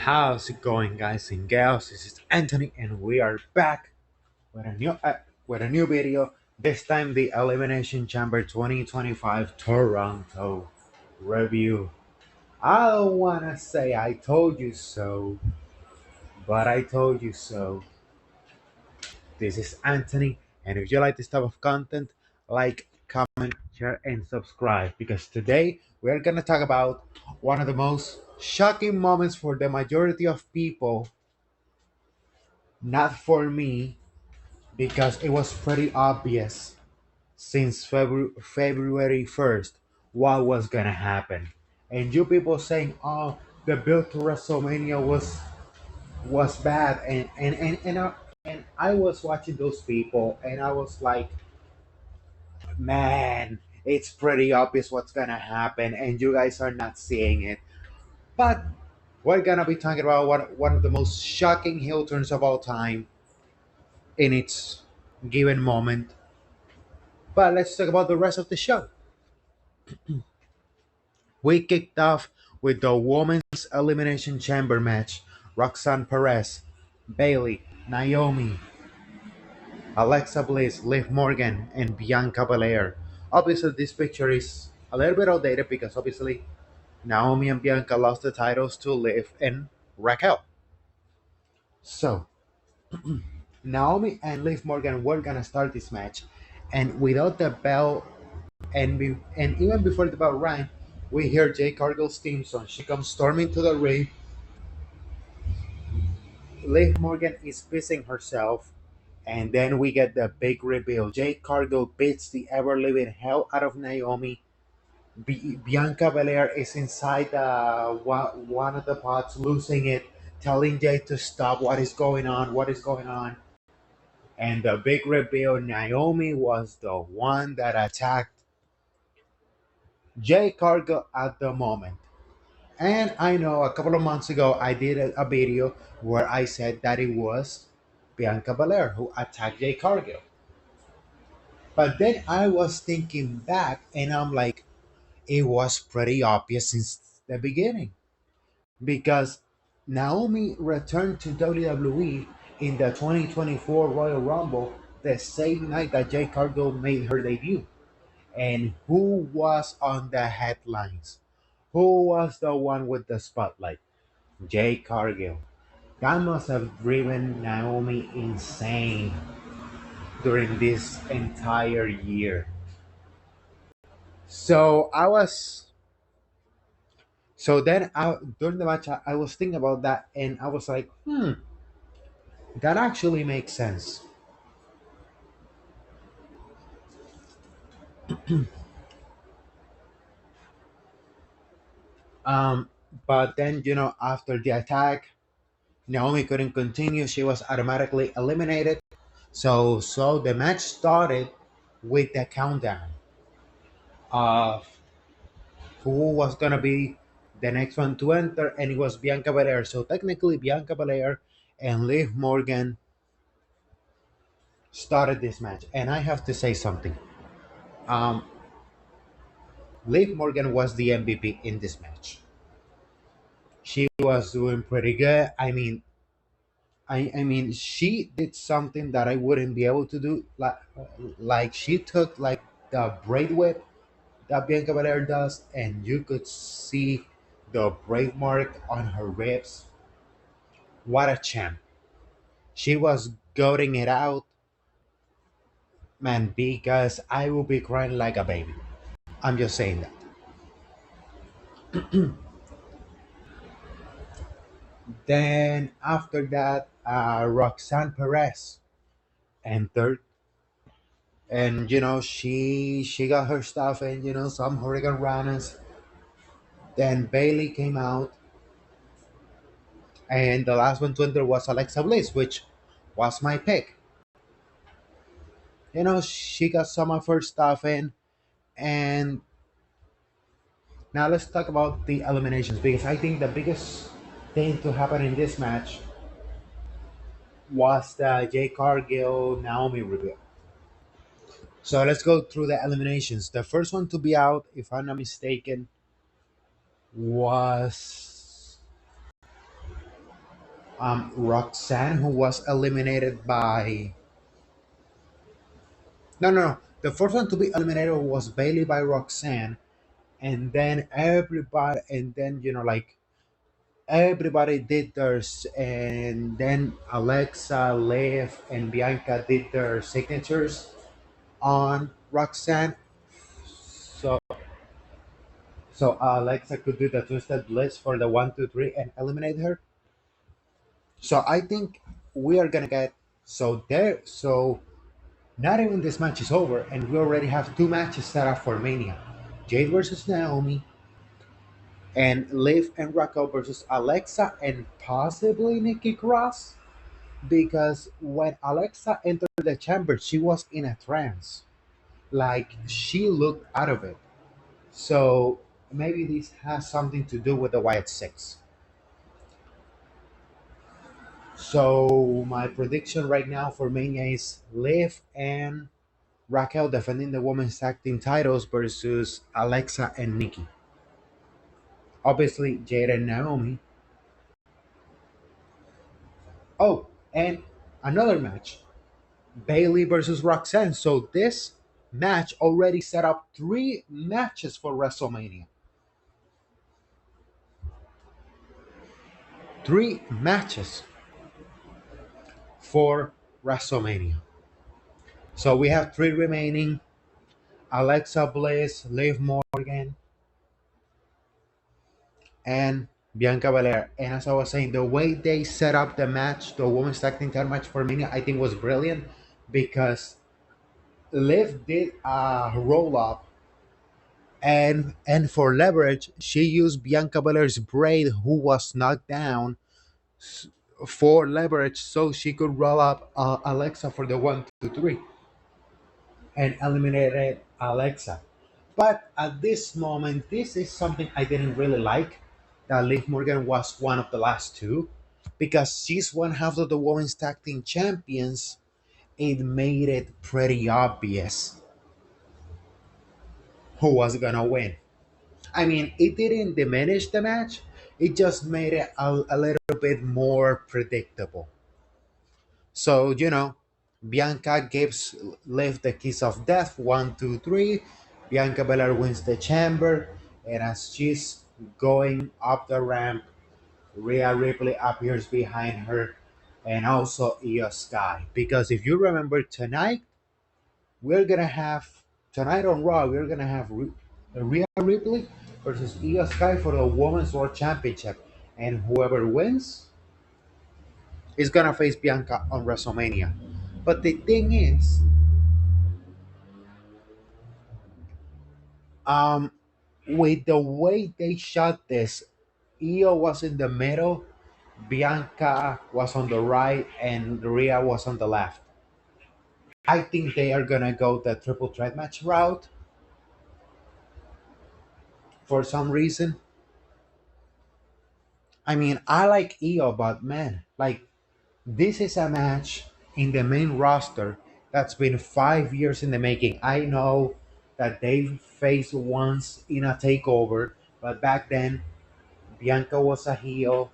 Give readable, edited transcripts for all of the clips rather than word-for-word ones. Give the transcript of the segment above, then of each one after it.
How's it going, guys and gals? This is Anthony, and we are back with a new video. This time, the Elimination Chamber 2025 Toronto review. I don't wanna say I told you so, but I told you so. This is Anthony, and if you like this type of content, like, comment, share, and subscribe. Because today we're gonna talk about one of the most shocking moments for the majority of people. Not for me, because it was pretty obvious since February 1st what was gonna happen. And you people saying, oh, the build to WrestleMania was bad. And I was watching those people and I was like, man, it's pretty obvious what's gonna happen, and you guys are not seeing it. But we're gonna be talking about one of the most shocking heel turns of all time in its given moment. But let's talk about the rest of the show. We kicked off with the Women's Elimination Chamber match. Roxanne Perez, Bailey, Naomi, Alexa Bliss, Liv Morgan, and Bianca Belair. Obviously, this picture is a little bit outdated because obviously Naomi and Bianca lost the titles to Liv and Raquel. So, Naomi and Liv Morgan were gonna start this match, and without the bell, and even before the bell rang, we hear Jay Cargill's theme song. She comes storming to the ring. Liv Morgan is pissing herself, and then we get the big reveal. Jay Cargill beats the ever living hell out of Naomi. Bianca Belair is inside one of the pods, losing it, telling Jay to stop. What is going on? What is going on? And the big reveal, Naomi was the one that attacked Jay Cargill at the moment. And I know a couple of months ago I did a video where I said that it was Bianca Belair who attacked Jay Cargill. But then I was thinking back and I'm like, it was pretty obvious since the beginning. Because Naomi returned to WWE in the 2024 Royal Rumble the same night that Jay Cargill made her debut. And who was on the headlines? Who was the one with the spotlight? Jay Cargill. That must have driven Naomi insane during this entire year. So I was so then during the match I was thinking about that and I was like, that actually makes sense. Um, but then after the attack, Naomi couldn't continue. She was automatically eliminated. So the match started with the countdown of who was gonna be the next one to enter, and it was Bianca Belair. So technically, Bianca Belair and Liv Morgan started this match. And I have to say something. Um, Liv Morgan was the MVP in this match. She was doing pretty good. I mean, she did something that I wouldn't be able to do. Like she took like the braid whip that Bianca Belair does, and you could see the braid mark on her ribs. What a champ! She was goading it out, man. Because I will be crying like a baby. I'm just saying that. Then after that, Roxanne Perez entered, and she got her stuff and some Hurricane Ranas. Then Bailey came out, and the last one to enter was Alexa Bliss, which was my pick. She got some of her stuff in, and now let's talk about the eliminations because I think the biggest thing to happen in this match was the Jay Cargill Naomi reveal. So let's go through the eliminations. The first one to be out, if I'm not mistaken, was Roxanne, who was eliminated by. No, no, no. The first one to be eliminated was Bailey by Roxanne, and then everybody, and then like everybody did theirs, and then Alexa, Liv, and Bianca did their signatures on Roxanne. So, so Alexa could do the twisted bliss for the 1, 2, 3 and eliminate her. So I think we are gonna get so there. So not even this match is over, and we already have two matches set up for Mania: Jade versus Naomi, and Liv and Raquel versus Alexa and possibly Nikki Cross. Because when Alexa entered the chamber, she was in a trance, like she looked out of it. So maybe this has something to do with the Wyatt Six. So my prediction right now for Mania is Liv and Raquel defending the women's tag team titles versus Alexa and Nikki. Obviously, Jade and Naomi. Oh, and another match, Bailey versus Roxanne. So this match already set up three matches for WrestleMania. Three matches for WrestleMania. So we have three remaining: Alexa Bliss, Liv Morgan, and Bianca Belair. And as I was saying, the way they set up the match, the women's tag team title match for Mania, I think was brilliant because Liv did a roll up, and for leverage, she used Bianca Belair's braid, who was knocked down, s- for leverage, so she could roll up Alexa for the 1, 2, 3 and eliminated Alexa. But at this moment, this is something I didn't really like, that Liv Morgan was one of the last two, because she's one half of the women's tag team champions. It made it pretty obvious who was gonna win. I mean, it didn't diminish the match, it just made it a little bit more predictable. So, Bianca gives Liv the kiss of death: 1, 2, 3. Bianca Belair wins the chamber, and as she's going up the ramp, Rhea Ripley appears behind her, and also Io Sky. Because if you remember tonight, we're gonna have tonight on Raw, we're gonna have Rhea Ripley versus Io Sky for the Women's World Championship, and whoever wins is gonna face Bianca on WrestleMania. But the thing is, um, with the way they shot this, Io was in the middle, Bianca was on the right, and Rhea was on the left. I think they are gonna go the triple threat match route for some reason. I mean, I like Io, but man, like, this is a match in the main roster that's been 5 years in the making. I know that they faced once in a takeover, but back then Bianca was a heel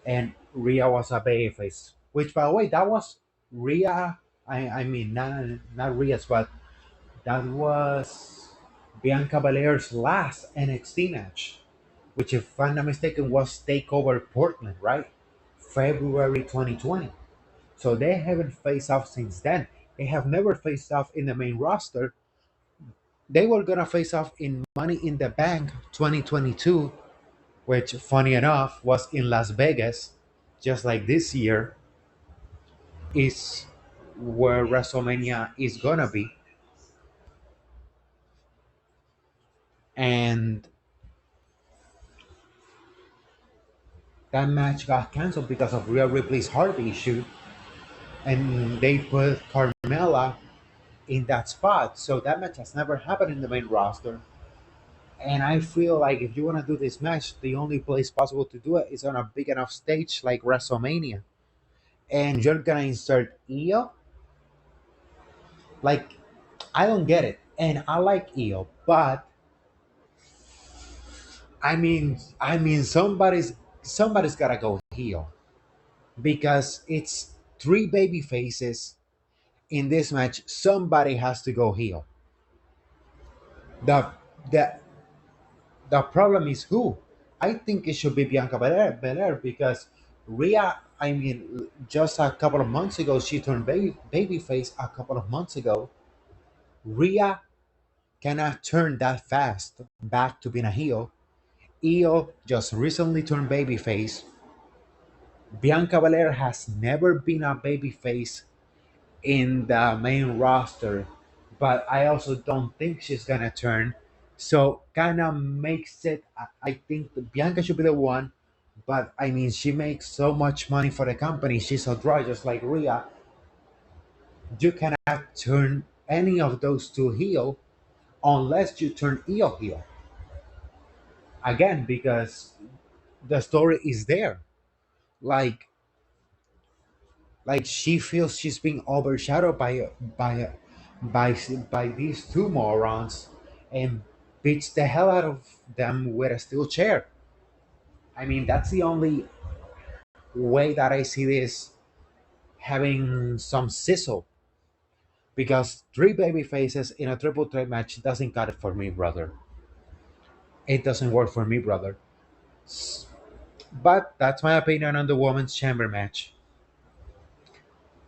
and Rhea was a babyface. Which, by the way, that was Rhea. I mean, not Rhea's, but that was Bianca Belair's last NXT match, which, if I'm not mistaken, was Takeover Portland, right? February 2020. So they haven't faced off since then. They have never faced off in the main roster. They were gonna face off in Money in the Bank 2022, which, funny enough, was in Las Vegas, just like this year is where WrestleMania is gonna be. And that match got canceled because of Rhea Ripley's heart issue, and they put Carmella in that spot. So that match has never happened in the main roster. And I feel like if you want to do this match, the only place possible to do it is on a big enough stage like WrestleMania. And you're gonna insert Io? Like, I don't get it. And I like Io, but I mean, somebody's gotta go heel. because it's three baby faces in this match. Somebody has to go heel. The the the problem is who? I think it should be Bianca Belair because Rhea. I mean, just a couple of months ago, she turned baby face. A couple of months ago, Rhea cannot turn that fast back to being a heel. Io just recently turned babyface. Bianca Belair has never been a babyface in the main roster, but I also don't think she's gonna turn. So kind of makes it. I think that Bianca should be the one, but I mean she makes so much money for the company. She's a draw, just like Rhea. You cannot turn any of those two heel unless you turn Io heel again because the story is there. Like she feels she's being overshadowed by by by these two morons and beats the hell out of them with a steel chair. I mean, that's the only way that I see this having some sizzle because three baby faces in a triple threat match doesn't cut it for me, brother. It doesn't work for me, brother. But that's my opinion on the women's chamber match.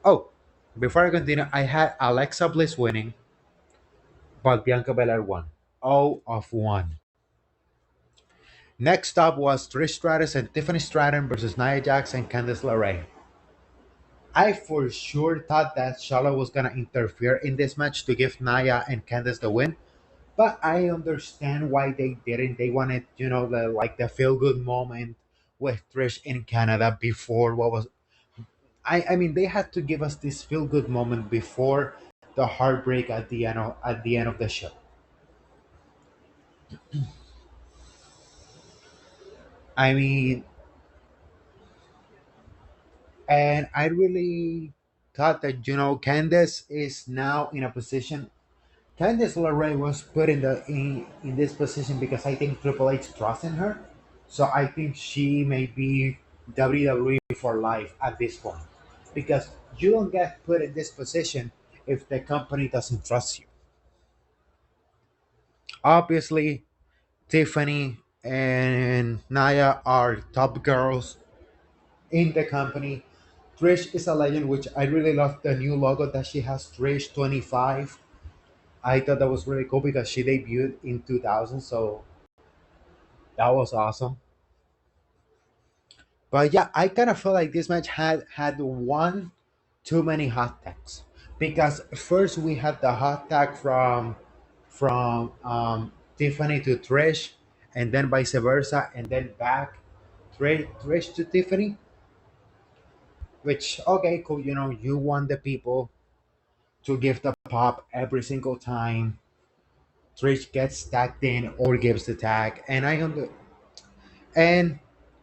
Oh, before I continue, I had Alexa Bliss winning, but Bianca Belair won. 0 of 1. Next up was Trish Stratus and Tiffany Stratton versus Nia Jax and Candice LeRae. I for sure thought that Charlotte was gonna interfere in this match to give Nia and Candice the win, but I understand why they didn't. They wanted, the feel good moment with Trish in Canada before what was. I mean, they had to give us this feel good moment before the heartbreak at the end of the show. I mean, and I really thought that Candace is now in a position. Candice LeRae was put in this position because I think Triple H trusts in her. So I think she may be WWE for life at this point because you don't get put in this position if the company doesn't trust you. Obviously, Tiffany and Naya are top girls in the company. Trish is a legend, which I really love the new logo that she has, Trish 25. I thought that was really cool because she debuted in 2000, so that was awesome. But yeah, I kind of feel like this match had one too many hot tags because first we had the hot tag from Tiffany to Trish, and then vice versa, and then back Trish to Tiffany. Which okay, cool. You want the people to give the pop every single time Trish gets tagged in or gives the tag, and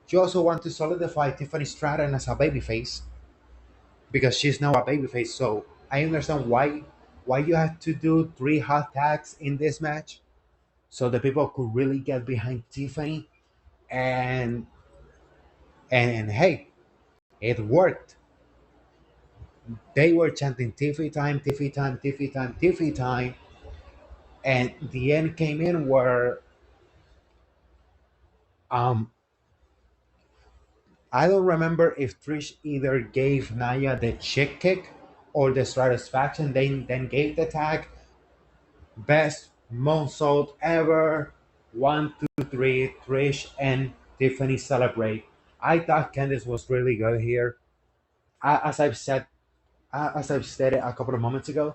you also want to solidify Tiffany Stratton as a babyface because she's now a babyface. So I understand why you had to do three hot tags in this match, so the people could really get behind Tiffany, and and hey, it worked. They were chanting Tiffy time, Tiffy time, Tiffy time, Tiffy time, and the end came in where um I don't remember if Trish either gave Naya the chick kick or the satisfaction, then gave the tag. Best moonsault ever. One, two, three. Trish and Tiffany celebrate. I thought Candice was really good here. As I've stated a couple of moments ago,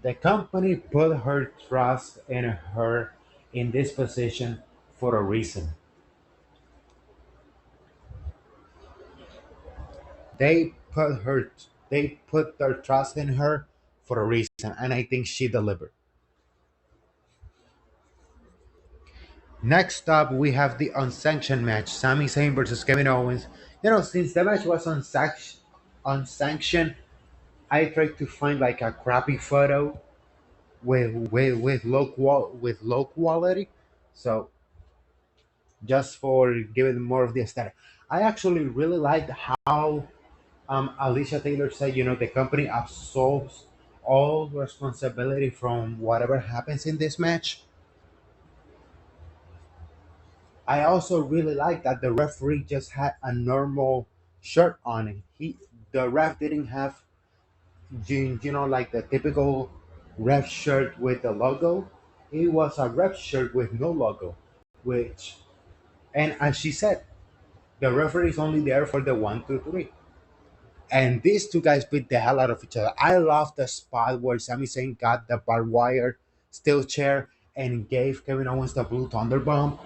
the company put her trust in her in this position for a reason. They put their trust in her for a reason, and I think she delivered. Next up, we have the unsanctioned match: Sami Zayn versus Kevin Owens. Since the match was unsanctioned, I tried to find like a crappy photo with low quality. So just for giving more of the aesthetic. I actually really liked how Alicia Taylor said, the company absolves all responsibility from whatever happens in this match. I also really like that the referee just had a normal shirt on it. The ref didn't have like the typical ref shirt with the logo. It was a ref shirt with no logo, which, and as she said, the referee is only there for the 1, 2, 3. And these two guys beat the hell out of each other. I love the spot where Sami Zayn got the barbed wire steel chair and gave Kevin Owens the blue thunder bomb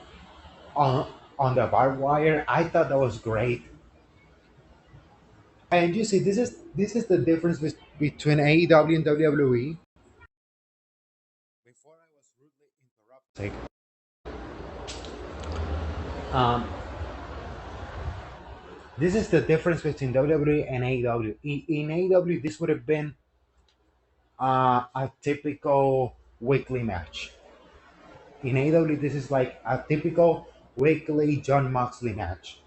on the barbed wire. I thought that was great. And you see, this is the difference between AEW and WWE. Before I was rudely interrupted. Um, this is the difference between WWE and AEW. In AEW, this would have been a typical weekly match. In AEW, this is like a typical weekly John Moxley match.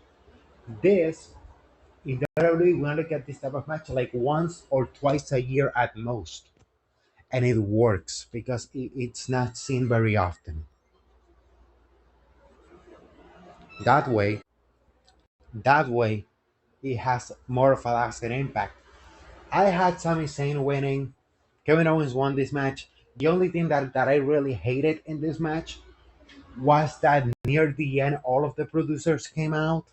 This, in WWE, we only get this type of match like once or twice a year at most. And it works because it's not seen very often. That way, that way, it has more of a lasting impact. I had Sami Zayn winning. Kevin Owens won this match. The only thing that I really hated in this match was that near the end, all of the producers came out,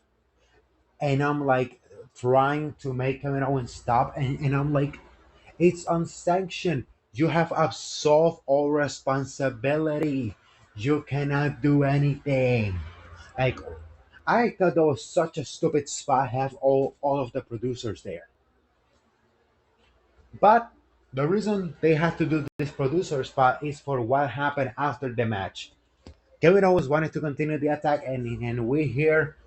and I'm like trying to make Kevin Owens stop, and I'm like, it's unsanctioned. You have absolved all responsibility. You cannot do anything. Like, I thought that was such a stupid spot. Have all of the producers there. But the reason they had to do this producer spot is for what happened after the match. Kevin Owens wanted to continue the attack, and we hear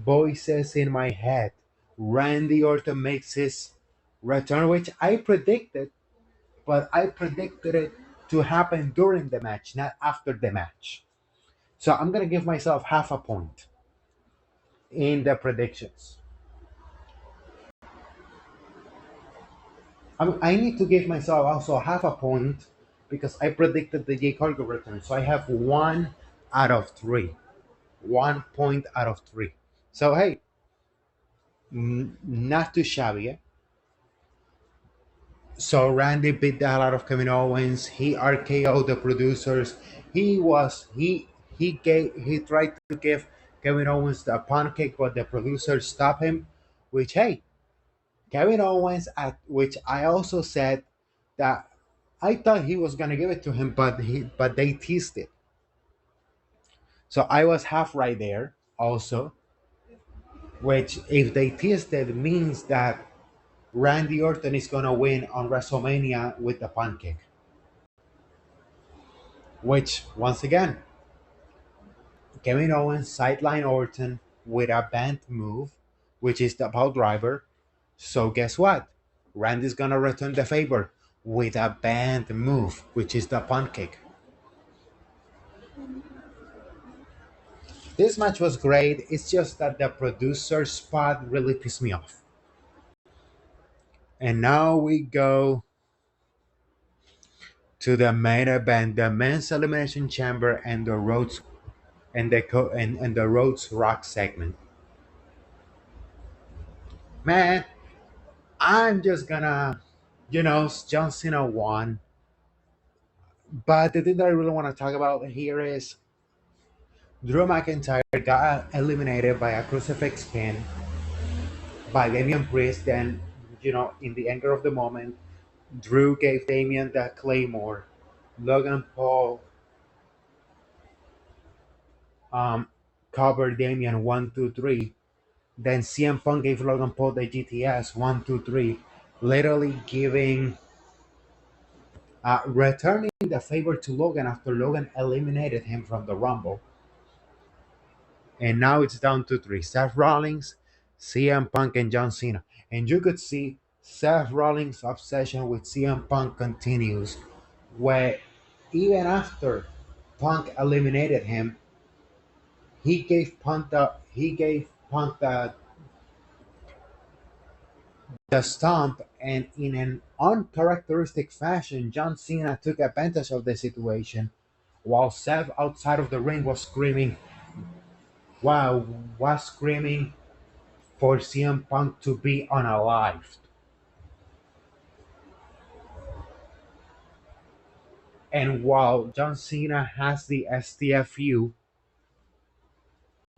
voices in my head. Randy Orton makes his return, which I predicted, but I predicted it to happen during the match, not after the match. So I'm gonna give myself half a point in the predictions. I need to give myself also half a point because I predicted the J Cargo return. So I have 1 out of 3. 1 point out of 3. So hey, not too shabby. Eh? So Randy beat the hell out of Kevin Owens. He RKO'd the producers. He tried to give Kevin Owens the pancake, but the producers stopped him. Which, hey, Kevin Owens, at which I also said that I thought he was gonna give it to him, but they teased it. So I was half right there also. Which, if they teased it, means that Randy Orton is gonna win on WrestleMania with the pancake. Which, once again, Kevin Owens sideline Orton with a band move, which is the power driver. So guess what? Randy's gonna return the favor with a band move, which is the pancake. This match was great. It's just that the producer spot really pissed me off. And now we go to the main event, the men's elimination chamber and the Rhodes and the Rhodes Rock segment. Man, I'm just gonna, John Cena won. But the thing that I really want to talk about here is Drew McIntyre got eliminated by a crucifix pin by Damian Priest. Then, in the anger of the moment, Drew gave Damian the Claymore. Logan Paul um, covered Damian 1, 2, 3. Then CM Punk gave Logan Paul the GTS 1, 2, 3, literally returning the favor to Logan after Logan eliminated him from the Rumble. And now it's down to 3: Seth Rollins, CM Punk, and John Cena. And you could see Seth Rollins' obsession with CM Punk continues, where even after Punk eliminated him, He gave Punk the stomp, and in an uncharacteristic fashion, John Cena took advantage of the situation while Seth outside of the ring wow, was screaming for CM Punk to be unalived. And while John Cena has the STFU,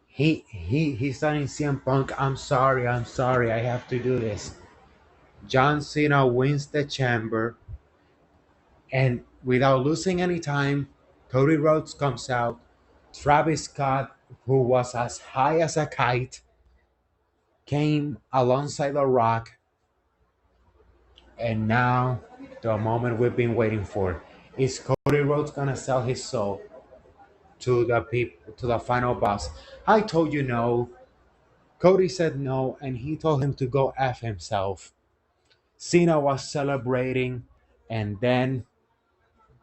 he's telling CM Punk, I'm sorry, I have to do this. John Cena wins the chamber, and without losing any time, Cody Rhodes comes out. Travis Scott, who was as high as a kite, came alongside The Rock, and now the moment we've been waiting for. Is Cody Rhodes gonna sell his soul to the final boss? I told you no. Cody said no, and he told him to go F himself. Cena was celebrating, and then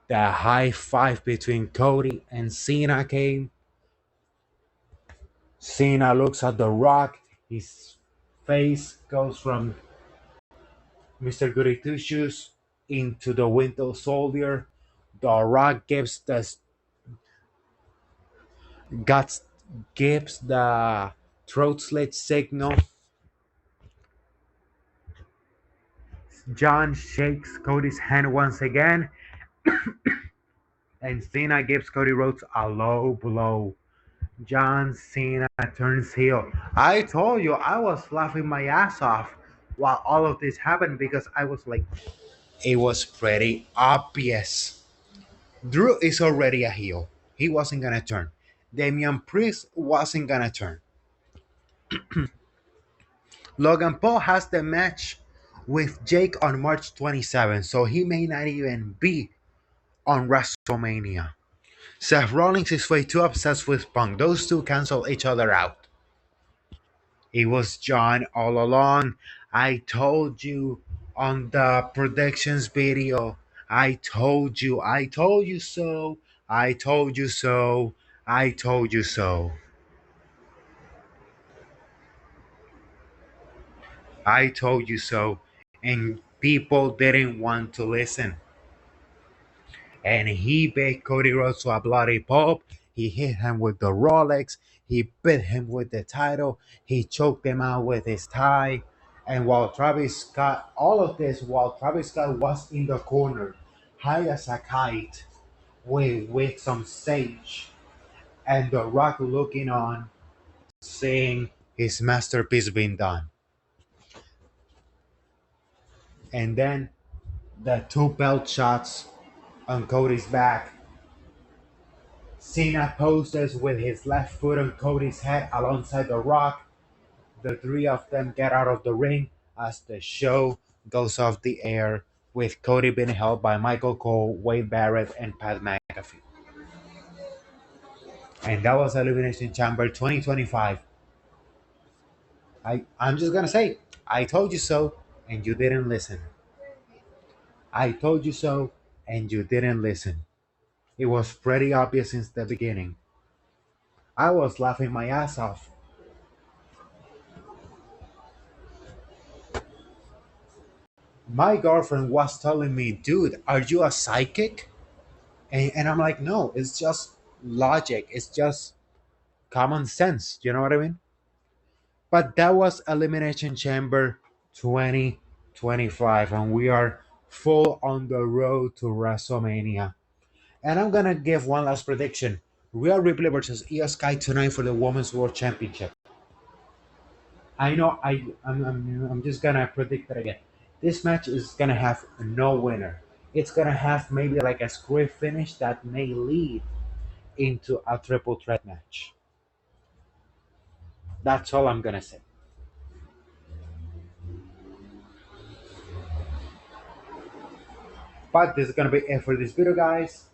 the high five between Cody and Cena came. Cena looks at The Rock. His face goes from Mr. Goody Two Shoes into the Winter Soldier. The Rock guts, gives the throat slit signal. John shakes Cody's hand once again, and Cena gives Cody Rhodes a low blow. John Cena turns heel. I told you I was laughing my ass off while all of this happened because I was like, it was pretty obvious. Drew is already a heel. He wasn't gonna turn. Damian Priest wasn't gonna turn. Logan Paul has the match with Jake on March 27th, so he may not even be on WrestleMania. Seth Rollins is way too obsessed with Punk. Those two cancel each other out. It was John all along. I told you on the predictions video. I told you so. I told you so. I told you so. I told you so. And people didn't want to listen. And he beat Cody Rhodes to a bloody pulp. He hit him with the Rolex. He beat him with the title. He choked him out with his tie. And while Travis Scott, all of this while Travis Scott was in the corner, high as a kite, with some sage, and The Rock looking on, seeing his masterpiece being done. And then the two belt shots on Cody's back. Cena poses with his left foot on Cody's head alongside The Rock. The three of them get out of the ring as the show goes off the air, with Cody being held by Michael Cole, Wade Barrett, and Pat McAfee. And that was Elimination Chamber 2025. I'm just gonna say, I told you so, and you didn't listen. I told you so, and you didn't listen. It was pretty obvious since the beginning. I was laughing my ass off. My girlfriend was telling me, dude, are you a psychic? And I'm like, no, it's just logic. It's just common sense. You know what I mean? But that was Elimination Chamber 2025, and we are full on the road to WrestleMania. And I'm gonna give one last prediction: Rhea Ripley versus Io Sky tonight for the Women's World Championship. I know I'm just gonna predict it again. This match is gonna have no winner. It's gonna have maybe like a screw finish that may lead into a triple threat match. That's all I'm gonna say. But this is gonna be it for this video, guys.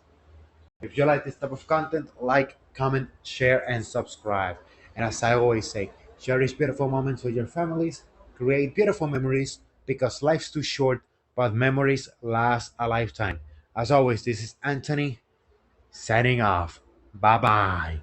If you like this type of content, like, comment, share, and subscribe. And as I always say, cherish beautiful moments with your families, create beautiful memories because life's too short, but memories last a lifetime. As always, this is Anthony signing off. Bye bye.